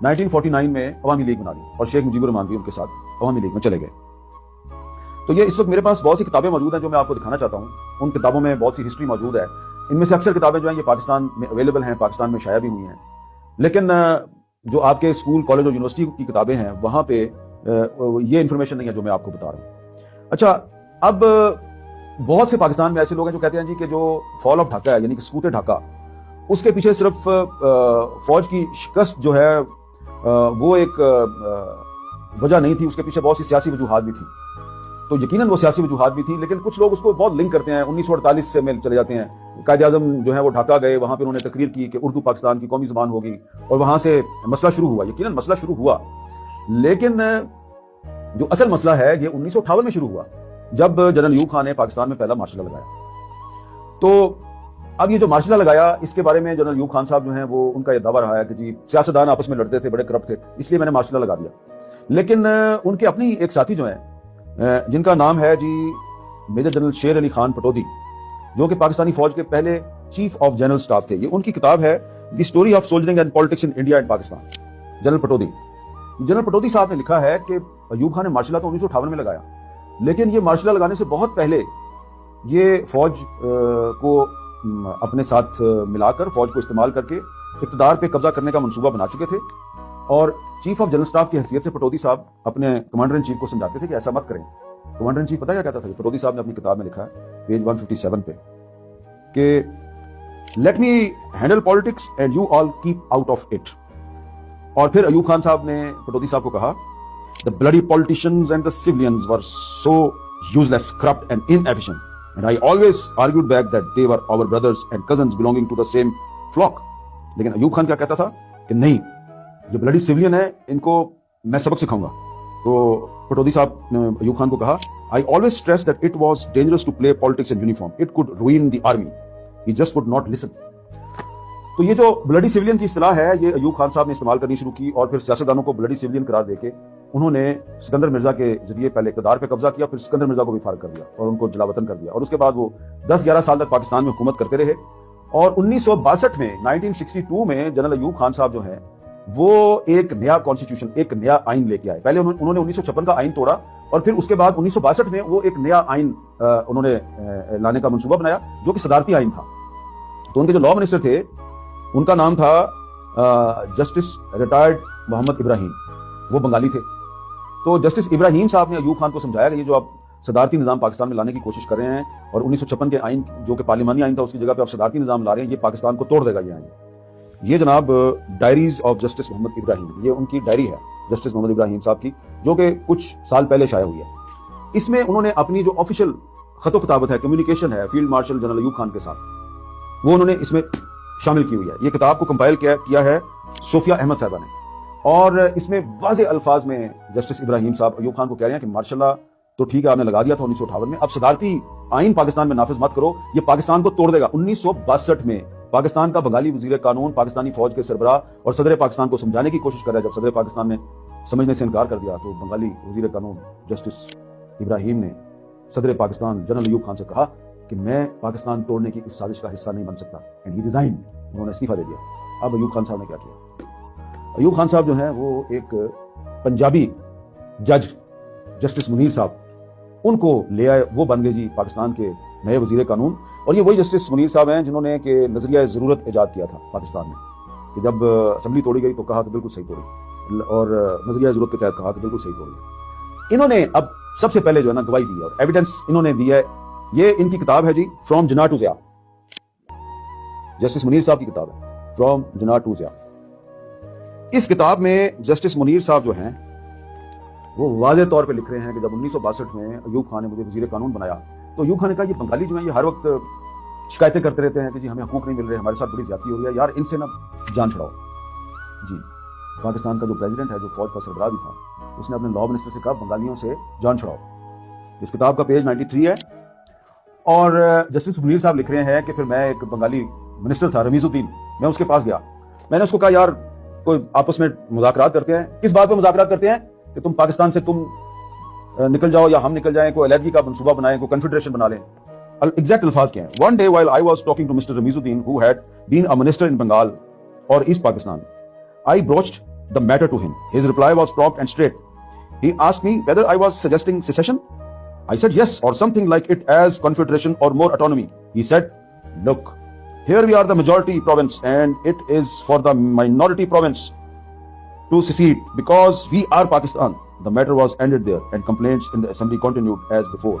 1949 میں عوامی لیگ بنا لی اور شیخ مجیب الرحمان بھی ان کے ساتھ عوامی لیگ میں چلے گئے. تو یہ اس وقت میرے پاس بہت سی کتابیں موجود ہیں جو میں آپ کو دکھانا چاہتا ہوں. ان کتابوں میں بہت سی ہسٹری موجود ہے. ان میں سے اکثر کتابیں جو ہیں یہ پاکستان میں اویلیبل ہیں, پاکستان میں شائع بھی ہوئی ہیں. لیکن جو آپ کے اسکول, کالج اور یونیورسٹی کی کتابیں ہیں وہاں پہ یہ انفارمیشن نہیں ہے جو میں آپ کو بتا رہا ہوں. اچھا, اب بہت سے پاکستان میں ایسے لوگ ہیں جو کہتے ہیں جی کہ جو فال آف ڈھاکہ ہے یعنی کہ سقوط ڈھاکہ, اس کے پیچھے صرف فوج کی شکست جو ہے وہ ایک وجہ نہیں تھی, اس کے پیچھے بہت سی سیاسی وجوہات بھی تھیں. تو یقیناً وہ سیاسی وجوہات بھی تھیں, لیکن کچھ لوگ اس کو بہت لنک کرتے ہیں 1948 سے میں چلے جاتے ہیں. قائد اعظم جو ہے وہ ڈھاکہ گئے, وہاں پہ انہوں نے تقریر کی کہ اردو پاکستان کی قومی زبان ہوگی, اور وہاں سے مسئلہ شروع ہوا. یقیناً مسئلہ شروع ہوا, لیکن جو اصل مسئلہ ہے یہ 1958 میں شروع ہوا جب جنرل ایوب خان نے پاکستان میں پہلا مارشل لا لگایا. تو اب یہ جو مارشل لا لگایا اس کے بارے میں جنرل ایوب خان صاحب جو ہیں وہ ان کا یہ دعویٰ رہا ہے کہ جی سیاستدان آپس میں لڑتے تھے, بڑے کرپٹ تھے, اس لیے میں نے مارشل لا لگا دیا. لیکن ان کے اپنی ایک ساتھی جو ہیں جن کا نام ہے جی میجر جنرل شیر علی خان پٹودی, جو کہ پاکستانی فوج کے پہلے چیف آف جنرل سٹاف تھے. یہ ان کی کتاب ہے the story of soldiering and politics in India and Pakistan. General Pataudi sahib نے لکھا ہے کہ ایوب خان نے مارشل لا تو 1958 میں لگایا, لیکن یہ مارشل لا لگانے سے بہت پہلے یہ فوج کو اپنے ساتھ ملا کر, فوج کو استعمال کر کے اقتدار پہ قبضہ کرنے کا منصوبہ بنا چکے تھے. اور چیف آف جنرل سٹاف کی حیثیت سے پٹودی صاحب اپنے کمانڈر ان چیف کو سمجھاتے تھے کہ ایسا مت کریں. کمانڈر ان چیف پتہ کیا کہتا تھا؟ پٹودی صاحب نے اپنی کتاب میں لکھا ہے پیج 157 پہ کہ let me handle politics and you all keep out of it. اور پھر ایوب خان صاحب نے پٹودی صاحب کو کہا the bloody politicians and the civilians were so useless, corrupt and inefficient, and I always argued back that they were our brothers and cousins belonging to the same flock. لیکن ایوب خان کیا کہتا تھا کہ نہیں, یہ بلڈی سیولین ہے, ان کو میں سبق سکھاؤں گا. تو پٹودی صاحب نے ایوب خان کو کہا I always stressed that it was dangerous to play politics in uniform. It could ruin the army. He just would not listen. تو یہ جو بلڈی سیولین کی اصطلاح ہے یہ ایوب خان صاحب نے استعمال کرنی شروع کی, اور پھر سیاستدانوں کو بلڈی سیولین قرار دے کے انہوں نے سکندر مرزا کے ذریعے پہلے اقتدار پہ قبضہ کیا, پھر سکندر مرزا کو بھی فارغ کر دیا اور ان کو جلا وطن کر دیا. اور اس کے بعد وہ 10-11 سال تک پاکستان میں حکومت کرتے رہے. اور 1962 میں 1962 میں جنرل ایوب خان صاحب جو ہیں وہ ایک نیا کانسٹیٹیوشن, ایک نیا آئین لے کے آئے. پہلے انہوں نے 1956 کا آئین توڑا, اور پھر اس کے بعد 1962 میں وہ ایک نیا آئین انہوں نے لانے کا منصوبہ بنایا جو کہ صدارتی آئین تھا. تو ان کے جو لا منسٹر تھے ان کا نام تھا جسٹس ریٹائرڈ محمد ابراہیم, وہ بنگالی تھے. تو جسٹس ابراہیم صاحب نے ایوب خان کو سمجھایا کہ یہ جو آپ صدارتی نظام پاکستان میں لانے کی کوشش کر رہے ہیں, اور 1956 کے آئین جو کہ پارلیمانی آئین تھا اس کی جگہ پہ آپ صدارتی نظام لا رہے ہیں, یہ پاکستان کو توڑ دے گا یہ آئین. یہ جناب ڈائریز آف جسٹس محمد ابراہیم, یہ ان کی ڈائری ہے جسٹس محمد ابراہیم صاحب کی, جو کہ کچھ سال پہلے شائع ہوئی ہے. اس میں انہوں نے اپنی جو آفیشیل خط و کتابت ہے, کمیونیکیشن ہے field marshal general Ayub Khan کے ساتھ, وہ انہوں نے اس میں شامل کی ہوئی ہے. یہ کتاب کو کمپائل کیا ہے صوفیہ احمد صاحبہ نے, اور اس میں واضح الفاظ میں جسٹس ابراہیم صاحب ایوب خان کو کہہ رہے ہیں کہ مارشل لا تو ٹھیک ہے آپ نے لگا دیا تھا 1958 میں, اب صدارتی آئین پاکستان میں نافذ مت کرو, یہ پاکستان کو توڑ دے گا. 1962 میں پاکستان کا بنگالی وزیر قانون پاکستانی فوج کے سربراہ اور صدر پاکستان کو سمجھانے کی کوشش کر رہا ہے. جب صدر پاکستان نے سمجھنے سے انکار کر دیا تو بنگالی وزیر قانون جسٹس ابراہیم نے صدر پاکستان جنرل ایوب خان سے کہا کہ میں پاکستان توڑنے کی اس سازش کا حصہ نہیں بن سکتا, اینڈ ہی ریزائن. انہوں نے استعفیٰ دے دیا. اب ایوب خان صاحب نے کیا کیا؟ ایوب خان صاحب جو ہیں وہ ایک پنجابی جج جسٹس منیر صاحب, ان کو لے آئے, وہ بن گئے جی پاکستان کے نئے وزیر قانون. اور یہ وہی جسٹس منیر صاحب ہیں جنہوں نے کہ نظریہ ضرورت ایجاد کیا تھا پاکستان میں, کہ جب اسمبلی توڑی گئی تو کہا کہ بالکل صحیح توڑی, اور نظریہ ضرورت کے تحت کہا کہ بالکل صحیح توڑی. انہوں نے اب سب سے پہلے جو ہے نا گواہی دی اور ایویڈنس انہوں نے دی ہے. یہ ان کی کتاب ہے جی from Jinnah to Zia, justice Munir sahib کی کتاب ہے فرام جناح ٹو ضیاء. اس کتاب میں جسٹس منیر صاحب جو ہیں وہ واضح طور پہ لکھ رہے ہیں کہ جب 1962 میں ایوب خان نے مجھے وزیر قانون بنایا تو ایوب خان نے کہا یہ بنگالی جو ہیں یہ ہر وقت شکایتیں کرتے رہتے ہیں کہ جی ہمیں حقوق نہیں مل رہے, ہمارے ساتھ بڑی زیادتی ہو رہی ہے, یار ان سے نا جان چھڑاؤ. جی پاکستان کا جو پریزیڈنٹ ہے, جو فوج کا سربراہ بھی تھا, اس نے اپنے لا منسٹر سے کہا بنگالیوں سے جان چھڑاؤ. اس کتاب کا پیج 93 ہے. اور جسٹس منیر صاحب لکھ رہے ہیں کہ پھر میں ایک بنگالی منسٹر تھا رمیز الدین, میں اس کے پاس گیا, میں نے اس کو کہا یار کوئی آپس میں مذاکرات کرتے ہیں. کس بات پہ مذاکرات کرتے ہیں؟ کہ تم پاکستان سے تم نکل جاؤ یا ہم نکل جائیں, کوئی علیحدگی کا منصوبہ بنائیں, کوئی کنفیڈریشن بنا لیں. ایگزیکٹ الفاظ کیا ہیں؟ One day while I was talking to Mr. Ramizuddin, who had been a minister in Bengal or East Pakistan, I broached the matter to him. His reply was prompt and straight. He asked me whether I was suggesting secession. I said yes, or something like it as confederation or more autonomy. He said, look, here we are the majority province and it is for the minority province to secede because we are Pakistan. The matter was ended there and complaints in the assembly continued as before.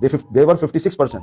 they were 56%।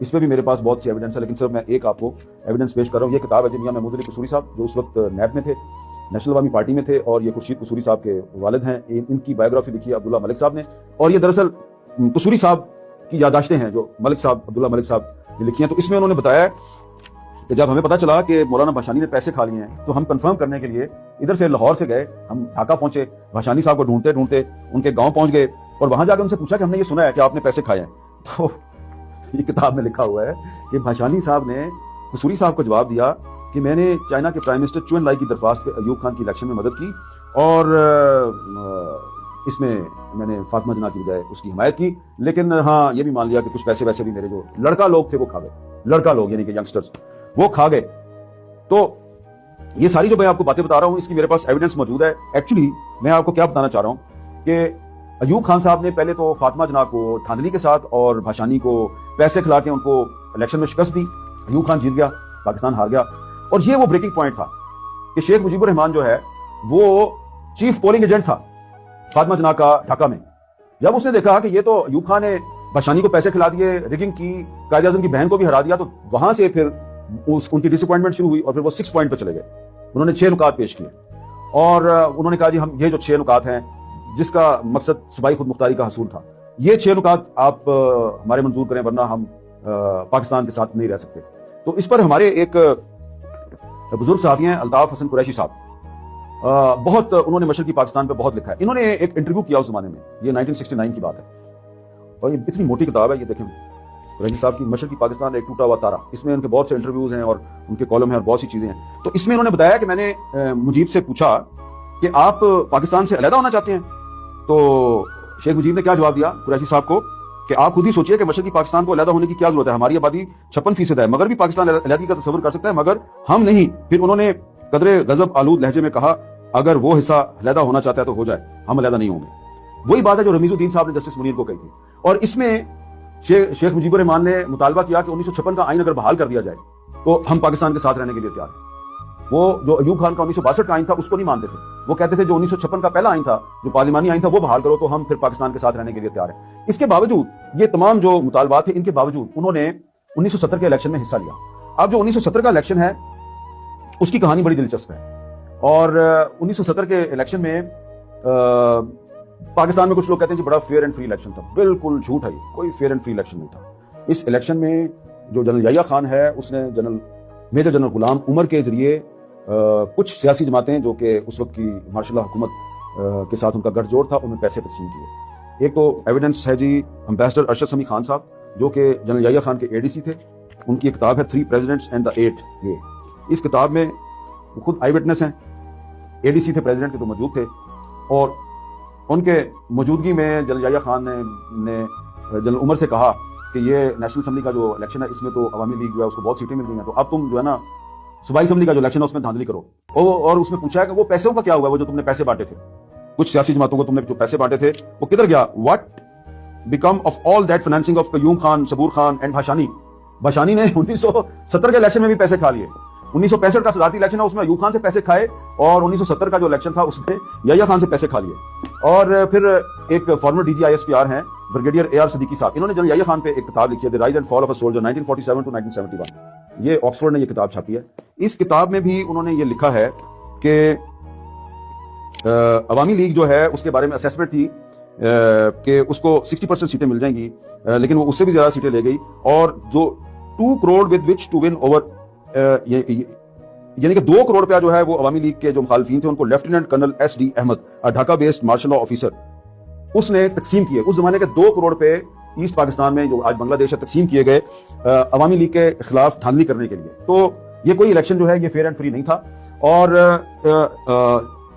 اس پہ بھی میرے پاس بہت سی evidence ہے، لیکن صرف میں ایک آپ کو ایویڈنس پیش کر رہا ہوں. یہ کتاب ہے جی میاں محمود علی قصوری صاحب، جو اس وقت نیب میں تھے، نیشنل عوامی پارٹی میں تھے، اور یہ خورشید قصوری صاحب کے والد ہیں. ان کی بایوگرافی لکھی ہے عبداللہ ملک صاحب نے، اور یہ دراصل قصوری صاحب کی یادداشتیں ہیں جو ملک صاحب، عبداللہ ملک صاحب نے لکھی ہیں. تو اس میں انہوں نے بتایا کہ جب ہمیں پتا چلا کہ مولانا بھاشانی نے پیسے کھا لیے ہیں، تو ہم کنفرم کرنے کے لیے ادھر سے لاہور سے گئے، ہم ڈھاکہ پہنچے، بھاشانی صاحب کو ڈھونڈتے ڈھونڈتے ان کے گاؤں پہنچ گئے، اور وہاں جا کے ان سے پوچھا کہ ہم نے یہ سنا ہے کہ آپ نے پیسے کھائے ہیں. تو یہ کتاب میں لکھا ہوا ہے کہ بھاشانی صاحب نے قصوری صاحب کو جواب دیا کہ میں نے چائنا کے پرائم منسٹر چوئن لائی کی درخواست پہ ایوب خان کی الیکشن میں مدد کی، اور اس میں میں نے فاطمہ جناح کی بجائے اس کی حمایت کی، لیکن ہاں یہ بھی مان لیا کہ کچھ پیسے ویسے بھی میرے جو لڑکا لوگ تھے وہ کھا گئے، لڑکا لوگ یعنی کہ ینگسٹرز وہ کھا گئے. تو یہ ساری جو میں آپ کو باتیں بتا رہا ہوں اس کی میرے پاس ایویڈنس موجود ہے. ایکچولی میں آپ کو کیا بتانا چاہ رہا ہوں کہ ایوب خان صاحب نے پہلے تو فاطمہ جناح کو دھاندلی کے ساتھ اور بھاشانی کو پیسے کھلا کے ان کو الیکشن میں شکست دی. ایوب خان جیت گیا، پاکستان ہار گیا، اور یہ وہ بریکنگ پوائنٹ تھا کہ شیخ مجیب الرحمان جو ہے وہ چیف پولنگ ایجنٹ تھا فاطمہ جناح کا ڈھاکہ میں. جب اس نے دیکھا کہ یہ تو ایوب خان نے بھاشانی کو پیسے کھلا دیے، ریگنگ کی، قائد اعظم کی بہن کو بھی ہرا دیا، تو وہاں سے پھر ان کی ڈس اپوائنٹمنٹ شروع ہوئی، اور پھر وہ 6 پوائنٹ پہ چلے گئے. انہوں نے 6 نکات پیش کیے، اور انہوں نے کہا جی ہم یہ جو 6 نکات ہیں جس کا مقصد صوبائی خود مختاری کا حصول تھا، یہ 6 نکات آپ ہمارے منظور کریں ورنہ ہم پاکستان کے ساتھ نہیں رہ سکتے. تو اس پر ہمارے ایک بزرگ صحافی ہیں الطاف حسن قریشی صاحب، بہت انہوں نے مشرقی پاکستان پہ بہت لکھا ہے. انہوں نے ایک انٹرویو کیا اس زمانے میں، یہ 1969 کی بات ہے، اور یہ اتنی موٹی کتاب ہے، یہ دیکھیں قریشی صاحب کی مشرقی پاکستان ایک ٹوٹا ہوا تارا. اس میں ان کے بہت سے انٹرویوز ہیں اور ان کے کالم ہیں اور بہت سی چیزیں ہیں. تو اس میں انہوں نے بتایا کہ میں نے مجیب سے پوچھا کہ آپ پاکستان سے علیحدہ ہونا چاہتے ہیں؟ تو شیخ مجیب نے کیا جواب دیا قریشی صاحب کو کہ آپ خود ہی سوچئے کہ مشرقی پاکستان کو علیحدہ ہونے کی کیا ضرورت ہے، ہماری آبادی 56% ہے، مگر بھی پاکستان علیحدگی کا تصور کر سکتا ہے، مگر ہم نہیں. پھر انہوں نے قدرے غضب آلود لہجے میں کہا اگر وہ حصہ علیحدہ ہونا چاہتا ہے تو ہو جائے، ہم علیحدہ نہیں ہوں گے. وہی بات ہے جو رمیز الدین صاحب نے جسٹس منیر کو کہی تھی. اور اس میں شیخ مجیب الرحمان نے مطالبہ کیا کہ 1956 کا آئین اگر بحال کر دیا جائے تو ہم پاکستان کے ساتھ رہنے کے لیے تیار ہیں. وہ جو ایوب خان کا 1962 کا آئین تھا اس کو نہیں مانتے تھے، وہ کہتے تھے جو 1956 کا پہلا آئین تھا، جو پارلیمانی آئین تھا، وہ بحال کرو تو ہم پھر پاکستان کے ساتھ رہنے کے لیے تیار ہیں. اس کے باوجود یہ تمام جو مطالبات تھے، ان کے باوجود انہوں نے 1970 کے الیکشن میں حصہ لیا. اب جو 1970 کا الیکشن ہے اس کی کہانی بڑی دلچسپ ہے. اور 1970 کے الیکشن میں پاکستان میں کچھ لوگ کہتے ہیں کہ بڑا فیئر اینڈ فری الیکشن تھا. بالکل جھوٹ ہے، کوئی فیئر اینڈ فری الیکشن نہیں تھا. اس الیکشن میں جو جنرل یحییٰ خان ہے اس نے میجر جنرل غلام عمر کے ذریعے کچھ سیاسی جماعتیں جو کہ اس وقت کی مارشل حکومت کے ساتھ ان کا گٹھ جوڑ تھا، ان میں پیسے تقسیم کیے. ایک تو ایویڈنس ہے جی امبیسڈر ارشد سمیع خان صاحب جو کہ جنرل یحییٰ خان کے ADC تھے. ان کی ایک کتاب ہے 3 Presidents and the 8. اس کتاب میں وہ خود آئی وٹنس ہیں، ADC تھے پریزیڈنٹ کے تو موجود تھے، اور ان کے موجودگی میں جنرل یحییٰ خان نے جنرل عمر سے کہا کہ یہ نیشنل اسمبلی کا جو الیکشن ہے اس میں تو عوامی لیگ جو ہے اس کو بہت سیٹیں مل گئی ہیں، تو اب تم جو ہے نا صوبائی اسمبلی کا جو الیکشن ہے اس میں دھاندلی کرو. اور اس میں پوچھا ہے کہ وہ پیسوں کا کیا ہوا، وہ جو تم نے پیسے بانٹے تھے، کچھ سیاسی جماعتوں کو تم نے جو پیسے بانٹے تھے وہ کدھر گیا؟ What became of all that financing of Qayyum Khan, Saboor Khan and Bhashani. Bhashani نے 1970 کے الیکشن میں بھی پیسے کھا لیے. 1965 کا صدارتی الیکشن ہے اس میں ایوب خان سے پیسے کھائے، اور 1970 کا جو الیکشن تھا اس میں یحییٰ خان سے پیسے کھا لیے. اور پھر ایک فارمر DG ISPR ہیں بریگیڈیئر AR صدیقی صاحب، انہوں نے جنرل یحییٰ خان پہ ایک کتاب لکھی ہے the rise and fall of a soldier 1947 to 1971. یہ آکسفورڈ نے یہ کتاب چھاپی ہے. اس کتاب میں بھی انہوں نے یہ لکھا ہے کہ عوامی لیگ جو ہے اس کے بارے میں اسیسمنٹ تھی کہ اس کو 60% سیٹیں مل جائیں گی، لیکن وہ اس سے بھی زیادہ سیٹیں لے گئی. اور جو 2 crore with which to win over یعنی کہ 2 کروڑ روپیہ جو ہے وہ عوامی لیگ کے جو مخالفین تھے ان کو lieutenant colonel SD Ahmed Dhaka based martial law officer اس نے تقسیم کیے. اس زمانے کے 2 کروڑ روپے ایسٹ پاکستان میں جو آج بنگلہ دیش ہے تقسیم کیے گئے عوامی لیگ کے خلاف دھاندلی کرنے کے لیے. تو یہ کوئی الیکشن جو ہے یہ فیئر اینڈ فری نہیں تھا. اور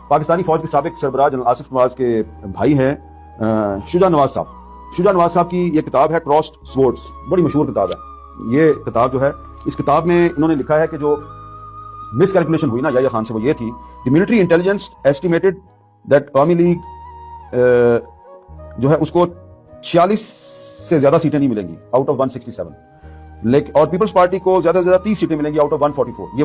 پاکستانی فوج کے سابق سربراہ جنرل آصف نواز کے بھائی ہیں شجاع نواز صاحب. شجاع نواز صاحب کی یہ کتاب ہے کراسڈ سورڈز، بڑی مشہور کتاب ہے. یہ کتاب جو ہے اس کتاب میں انہوں نے لکھا ہے کہ جو مس کیلکولیشن ہوئی نا یحییٰ خان سے وہ یہ تھی دی ملٹری انٹیلیجنس ایسٹیمیٹڈ دیٹ عوامی لیگ جو ہے اس کو 46 سے زیادہ سیٹیں نہیں ملیں گی آؤٹ آف 167، لیکن اور پیپلز پارٹی کو زیادہ سے زیادہ 30 سیٹیں ملیں گی آؤٹ آف 144. یہ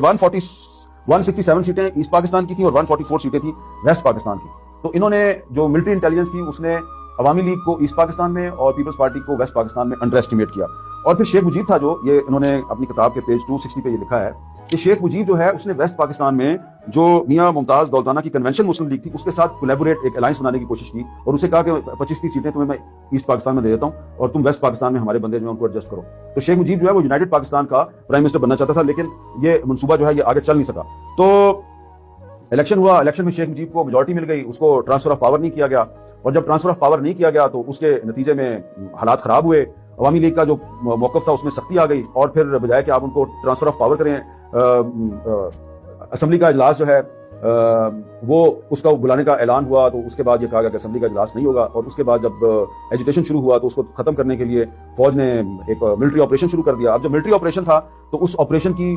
167 سیٹیں ایسٹ پاکستان کی تھیں اور 144 سیٹیں تھیں ویسٹ پاکستان کی. تو انہوں نے جو ملٹری انٹیلیجنس تھی اس نے عوامی لیگ کو ایسٹ پاکستان میں اور پیپلز پارٹی کو ویسٹ پاکستان میں انڈر ایسٹیمیٹ کیا. اور پھر شیخ مجیب تھا جو یہ انہوں نے اپنی کتاب کے پیج 260 پہ یہ لکھا ہے کہ شیخ مجیب جو ہے اس نے ویسٹ پاکستان میں جو میاں ممتاز دولتانہ کی کنونشن مسلم لیگ تھی اس کے ساتھ کولیبوریٹ ایک الائنس بنانے کی کوشش کی اور اسے کہا کہ 25-30 سیٹیں تمہیں میں ایسٹ پاکستان میں دے دیتا ہوں اور تم ویسٹ پاکستان میں ہمارے بندے جو ہیں ان کو ایڈجسٹ کرو. تو شیخ مجیب جو ہے وہ یونائٹڈ پاکستان کا پرائم منسٹر بننا چاہتا تھا لیکن یہ منصوبہ جو ہے یہ آگے چل نہیں سکا. تو الیکشن ہوا, الیکشن میں شیخ مجیب کو میجورٹی مل گئی, اس کو ٹرانسفر آف پاور نہیں کیا گیا اور جب ٹرانسفر آف پاور نہیں کیا گیا تو اس کے نتیجے میں حالات خراب ہوئے. عوامی لیگ کا جو موقف تھا اس میں سختی آ گئی اور پھر بجائے کہ آپ ان کو ٹرانسفر آف پاور کریں, اسمبلی کا اجلاس جو ہے وہ اس کا بلانے کا اعلان ہوا تو اس کے بعد یہ کہا گیا کہ اسمبلی کا اجلاس نہیں ہوگا. اور اس کے بعد جب ایجیٹیشن شروع ہوا تو اس کو ختم کرنے کے لیے فوج نے ایک ملٹری آپریشن شروع کر دیا. اب جب ملٹری آپریشن تھا تو اس آپریشن کی